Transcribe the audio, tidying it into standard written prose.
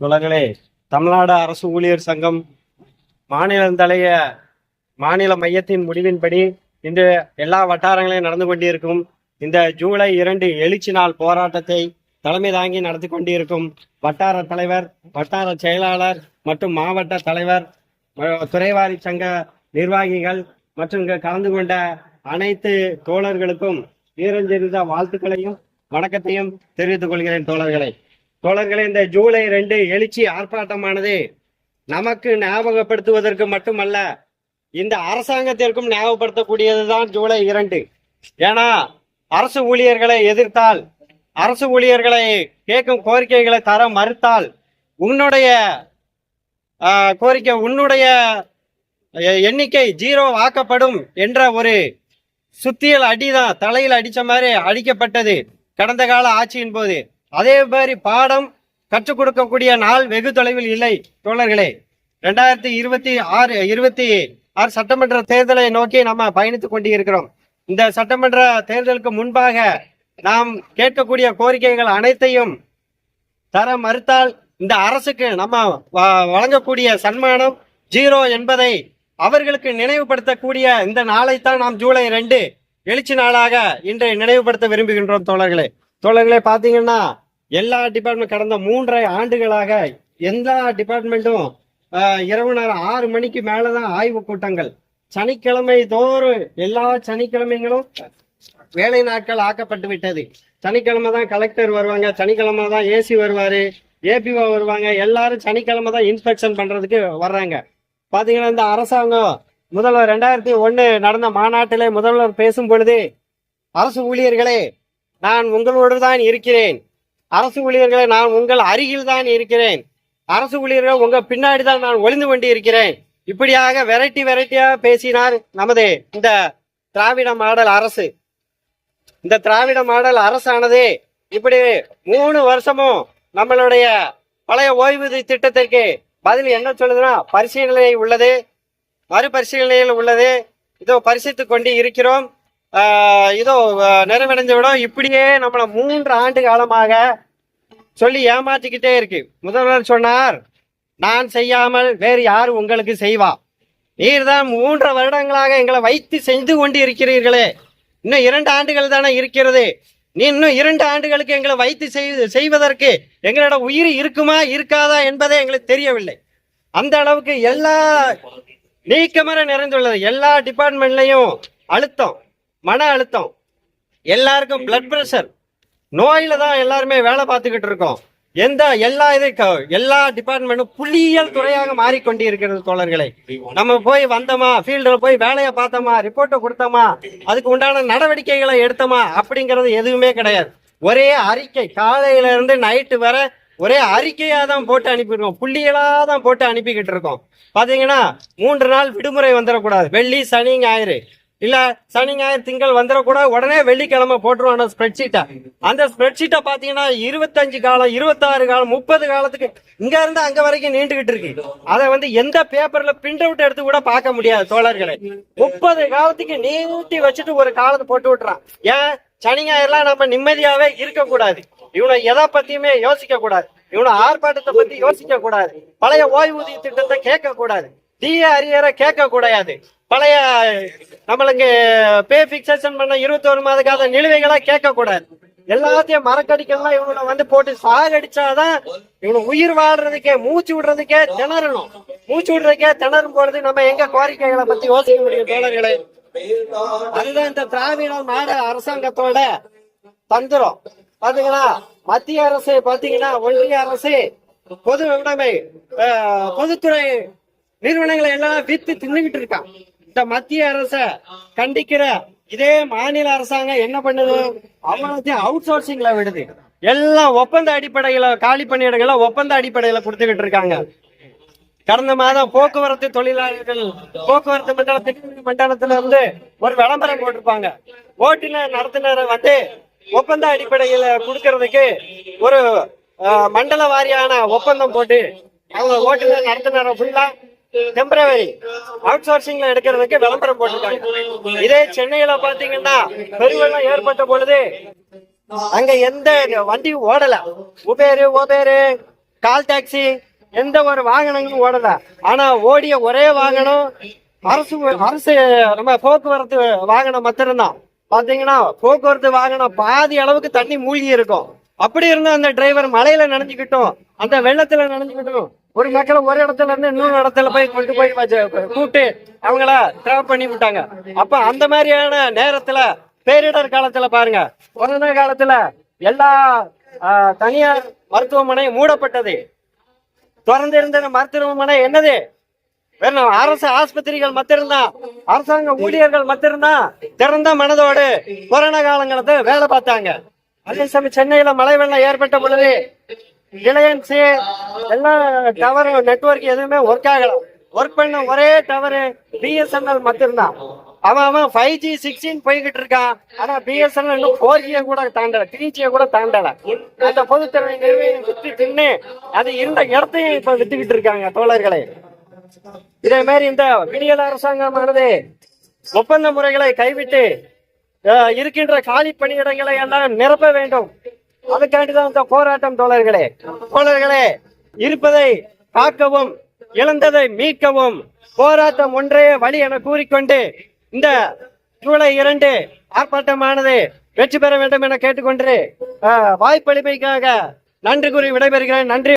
தோழர்களே, தமிழ்நாடு அரசு ஊழியர் சங்கம் மாநில மையத்தின் முடிவின்படி இன்று எல்லா வட்டாரங்களையும் நடந்து கொண்டிருக்கும் இந்த ஜூலை 2 எழுச்சி நாள் போராட்டத்தை தலைமை தாங்கி நடத்தி கொண்டிருக்கும் வட்டார தலைவர், வட்டார செயலாளர் மற்றும் மாவட்ட தலைவர், துறைவாரி சங்க நிர்வாகிகள் மற்றும் இங்கு கலந்து கொண்ட அனைத்து தோழர்களுக்கும் வீரஞ்செறிந்த வாழ்த்துக்களையும் வணக்கத்தையும் தெரிவித்துக் கொள்கிறேன். தோழர்களே, இந்த ஜூலை 2 எழுச்சி ஆர்ப்பாட்டமானது நமக்கு ஞாபகப்படுத்துவதற்கு மட்டுமல்ல, இந்த அரசாங்கத்திற்கும் ஞாபகப்படுத்தக்கூடியதுதான் ஜூலை 2. ஏன்னா அரசு ஊழியர்களை எதிர்த்தால், அரசு ஊழியர்களை கேட்கும் கோரிக்கைகளை தர மறுத்தால், உன்னுடைய கோரிக்கை, உன்னுடைய எண்ணிக்கை 0 ஆக்கப்படும் என்ற ஒரு சுத்தியல் அடிதான், தலையில் அடிச்ச மாதிரி அடிக்கப்பட்டது கடந்த கால ஆட்சியின் போது. அதே மாதிரி பாடம் கற்றுக் கொடுக்கக்கூடிய நாள் வெகு தொலைவில் இல்லை தோழர்களே. 2026 சட்டமன்ற தேர்தலை நோக்கி நம்ம பயணித்துக் கொண்டிருக்கிறோம். இந்த சட்டமன்ற தேர்தலுக்கு முன்பாக நாம் கேட்கக்கூடிய கோரிக்கைகள் அனைத்தையும் தர மறுத்தால் இந்த அரசுக்கு நம்ம வழங்கக்கூடிய சன்மானம் 0 என்பதை அவர்களுக்கு நினைவுபடுத்தக்கூடிய இந்த நாளைத்தான் நாம் ஜூலை 2 எழுச்சி நாளாக இன்று நினைவுபடுத்த விரும்புகின்றோம். தோழர்களே பாத்தீங்கன்னா எல்லா டிபார்ட்மெண்ட் கடந்த 3.5 ஆண்டுகளாக எல்லா டிபார்ட்மெண்ட்டும் இரவு நேரம் 6 மணிக்கு மேலதான் ஆய்வு கூட்டங்கள். சனிக்கிழமை தோறும் எல்லா சனிக்கிழமைகளும் வேலை நாட்கள் ஆக்கப்பட்டு விட்டது. சனிக்கிழமை தான் கலெக்டர் வருவாங்க, சனிக்கிழமை தான் ஏசி வருவாரு, ஏபிஓ வருவாங்க. எல்லாரும் சனிக்கிழமை தான் இன்ஸ்பெக்ஷன் பண்றதுக்கு வர்றாங்க. பாத்தீங்கன்னா இந்த அரசாங்கம் முதல்வர் 2001 நடந்த மாநாட்டிலே முதல்வர் பேசும் பொழுது, அரசு ஊழியர்களே நான் உங்களோடு தான் இருக்கிறேன், அரசு ஊழியர்களை நான் உங்கள் அருகில் தான் இருக்கிறேன், அரசு ஊழியர்கள் உங்க பின்னாடி தான் நான் ஒளிந்து கொண்டு இருக்கிறேன், இப்படியாக வெரைட்டியா பேசினார் நமது இந்த திராவிட மாடல் அரசு. இந்த திராவிட மாடல் அரசானது இப்படி 3 வருஷமும் நம்மளுடைய பழைய ஓய்வூதிய திட்டத்திற்கு பதில் என்ன சொல்லுதுன்னா, பரிசீலனை உள்ளது, மறுபரிசீலனையில் உள்ளது, இதோ பரிசித்து கொண்டு இருக்கிறோம், இதோ நிறைவடைந்து விடும். இப்படியே நம்மளை 3 ஆண்டு காலமாக சொல்லி ஏமாற்றிக்கிட்டே இருக்கு. முதல்வர் சொன்னார், நான் செய்யாமல் வேறு யார் உங்களுக்கு செய்வா, நீர் தான் 3 வருடங்களாக எங்களை வைத்து செய்து கொண்டு இருக்கிறீர்களே, இன்னும் 2 ஆண்டுகள் தானே இருக்கிறது, நீ இன்னும் 2 ஆண்டுகளுக்கு எங்களை வைத்து செய்வதற்கு எங்களோட உயிர் இருக்குமா இருக்காதா என்பதே எங்களுக்கு தெரியவில்லை. அந்த அளவுக்கு எல்லா நீக்கமர நிறைந்துள்ளது. எல்லா டிபார்ட்மெண்ட்லையும் அழுத்தம், மன அழுத்தம், எல்லாருக்கும் பிளட் பிரஷர் நோயில தான் எல்லாருமே வேலை பார்த்துக்கிட்டு இருக்கோம். எல்லா டிபார்ட்மெண்ட்டும் புள்ளியியல் துறையாக மாறிக்கொண்டு இருக்கிறது தோழர்களே. நம்ம போய் வந்தோமா, ஃபீல்டுல போய் வேலையை பார்த்தோமா, ரிப்போர்ட்டை கொடுத்தோமா, அதுக்கு உண்டான நடவடிக்கைகளை எடுத்தோமா அப்படிங்கிறது எதுவுமே கிடையாது. ஒரே அறிக்கை, காலையில இருந்து நைட்டு வர ஒரே அறிக்கையா தான் போட்டு அனுப்பியிருக்கோம், புள்ளியலா தான் போட்டு அனுப்பிக்கிட்டு இருக்கோம். பாத்தீங்கன்னா 3 நாள் விடுமுறை வந்துடக்கூடாது, வெள்ளி சனி ஞாயிறு, இல்ல சனி ஞாயிறு திங்கள் வந்துடக்கூடாது, உடனே வெள்ளிக்கிழமை போட்டுருவோம் அந்த ஸ்ப்ரெட்ஷீட்டை. அந்த ஸ்ப்ரெட்ஷீட்டை பாத்தீங்கன்னா 25 காலம், 26 காலம், 30 காலத்துக்கு இங்க இருந்து அங்க வரைக்கும் நீண்டுகிட்டு இருக்கு. அதை எந்த பேப்பர்ல பிரிண்ட் அவுட் எடுத்து கூட பார்க்க முடியாது தோழர்களே. 30 காலத்துக்கு நீட்டி வச்சுட்டு ஒரு காலத்தை போட்டு விட்டுறான். ஏன் சனி ஞாயிறுலாம் நம்ம நிம்மதியாவே இருக்கக்கூடாது, இவனை எதை பத்தியுமே யோசிக்க கூடாது, இவனை ஆர்ப்பாட்டத்தை பத்தி யோசிக்க கூடாது, பழைய ஓய்வூதிய திட்டத்தை கேட்க கூடாது, டிஏ அரியரை கேட்க கூடாது, பழைய நம்மளுக்கு பே பிக்சேஷன் பண்ண 21 மாத கால நிலுவைகளா கேட்க கூடாது. எல்லாத்தையும் மறக்கடிக்கலாம். இவனை போட்டு சாகடிச்சாதான் இவனை உயிர் வாழ்றதுக்கே, மூச்சு விடுறதுக்கே திணறணும். மூச்சு விடுறதுக்கே திணறும் பொழுது நம்ம எங்க கோரிக்கைகளை பத்தி யோசிக்க முடியும் தோழர்களே? அதுதான் இந்த திராவிட மாடல் அரசாங்கத்தோட தந்திரம். பாத்தீங்கன்னா மத்திய அரசு, பாத்தீங்கன்னா ஒன்றிய அரசு பொது உடைமை பொதுத்துறை நிறுவனங்களை எல்லாம் வித்து தின்னுகிட்டு இருக்கான். இந்த மத்திய அரச கண்டிக்கிற இதே மாநில அரசாங்கம் என்ன பண்ணுது, அவங்களும் அவுட் சோர்சிங்ல விடுது. எல்லாம் ஒப்பந்த அடிப்படையில காலி பணியிடங்களை ஒப்பந்த அடிப்படையில கொடுத்துக்கிட்டு இருக்காங்க. கடந்த மாதம் போக்குவரத்து தொழிலாளர்கள் போக்குவரத்து மண்டலத்துல ஒரு விளம்பரம் போட்டிருப்பாங்க, ஓட்டுநர் நடத்துனரை ஒப்பந்த அடிப்படையில கொடுக்கறதுக்கு ஒரு மண்டல வாரியான ஒப்பந்தம் போட்டு அவங்க ஓட்டுநர் நடத்துனரை ஃபுல்லா டெம்பரவரி அவுட் சோர்சிங்ல எடுக்கிறதுக்கு விளம்பரம் போட்டிருக்காங்க. இதே சென்னையில பாத்தீங்கன்னா பெருவெள்ளம் ஏற்பட்ட பொழுது அங்க எந்த வண்டியும் ஓடல. உபேரு கால் டாக்ஸி எந்த ஒரு வாகனங்களும் ஓடல. ஆனா ஓடிய ஒரே வாகனம் அரசு நம்ம போக்குவரத்து வாகனம் மாத்திரம்தான். பாத்தீங்கன்னா போக்குவரத்து வாகனம் பாதி அளவுக்கு தண்ணி மூழ்கி இருக்கும். அப்படி இருந்தும் அந்த டிரைவர் மழையில நனைஞ்சுக்கிட்டும் அந்த வெள்ளத்துல நனைஞ்சுக்கிட்டும் ஒரு மக்களை ஒரு இடத்துல இருந்து இன்னொரு இடத்துல போய் கொண்டு போய் கூப்பிட்டு அவங்கள டிராப் பண்ணி விட்டாங்க. அப்ப அந்த மாதிரியான நேரத்துல பேரிடர் காலத்துல பாருங்க, கொரோனா காலத்துல எல்லா தனியார் மருத்துவமனை மூடப்பட்டது. திறந்து இருந்த மருத்துவமனை என்னது? வெறும் அரசு ஆஸ்பத்திரிகள் மத்திருந்தான், அரசாங்க ஊழியர்கள் மத்திருந்தான் திறந்த மனதோடு கொரோனா காலங்களத்தை வேலை பார்த்தாங்க. அதே சமயம் சென்னையில மழை வெள்ளம் ஏற்பட்ட பொழுது ரிலையன்ஸ் எல்லாம் டவர் நெட்வொர்க் எதுவுமே ஒர்க் ஆகல. ஒர்க் பண்ண ஒரே டவர் பிஎஸ்என்எல் மத்திருந்தான். அவன் 5G 6G போய்கிட்டு இருக்கான். ஆனா பிஎஸ்என்எல் இன்னும் 4G கூட தாண்டல, 3G கூட தாண்டல. அந்த பொதுத்துறை நிறுவனம் வித்து தின்னு அது இருந்த இடத்தையும் இப்ப வித்துக்கிட்டு இருக்காங்க தோழர்களே. இதே மாதிரி இந்த விடியல் அரசாங்கமானது ஒப்பந்த முறைகளை கைவிட்டு இருக்கின்ற காலி பணியிடங்களை எல்லாம் நிரப்ப வேண்டும். அதுக்காண்டிதான் இந்த போராட்டம் தோழர்களே. இருப்பதை காக்கவும் இழந்ததை மீட்கவும் போராட்டம் ஒன்றே வழி என கூறிக்கொண்டு இந்த ஜூலை 2 ஆர்ப்பாட்டமானது வெற்றி பெற வேண்டும் என கேட்டுக்கொண்டு வாய்ப்பளிமைக்காக நன்றி கூறி விடைபெறுகிறேன். நன்றி.